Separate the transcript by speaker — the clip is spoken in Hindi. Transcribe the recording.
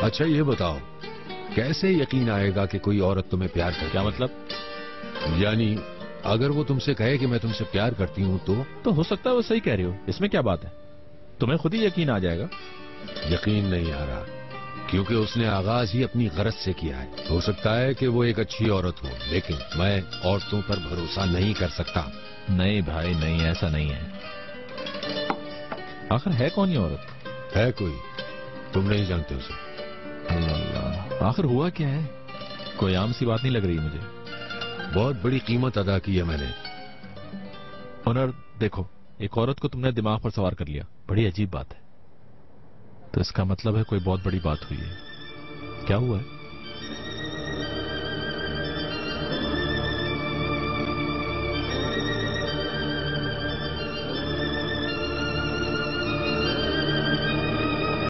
Speaker 1: अच्छा ये बताओ, कैसे यकीन आएगा कि कोई औरत तुम्हें प्यार करती?
Speaker 2: क्या मतलब?
Speaker 1: यानी अगर वो तुमसे कहे कि मैं तुमसे प्यार करती हूँ
Speaker 2: तो हो सकता है वो सही कह रही हो, इसमें क्या बात है? तुम्हें खुद ही यकीन आ जाएगा।
Speaker 1: यकीन नहीं आ रहा, क्योंकि उसने आगाज ही अपनी गरज से किया है। हो सकता है कि वो एक अच्छी औरत हो, लेकिन मैं औरतों पर भरोसा नहीं कर सकता।
Speaker 2: नहीं भाई नहीं, ऐसा नहीं है। आखिर है कौन ये औरत?
Speaker 1: है कोई, तुम नहीं जानते उसे।
Speaker 2: अल्लाह, आखिर हुआ क्या है? कोई आम सी बात नहीं लग रही मुझे।
Speaker 1: बहुत बड़ी कीमत अदा की है मैंने।
Speaker 2: ओनर देखो, एक औरत को तुमने दिमाग पर सवार कर लिया, बड़ी अजीब बात है। तो इसका मतलब है कोई बहुत बड़ी बात हुई है। क्या हुआ है?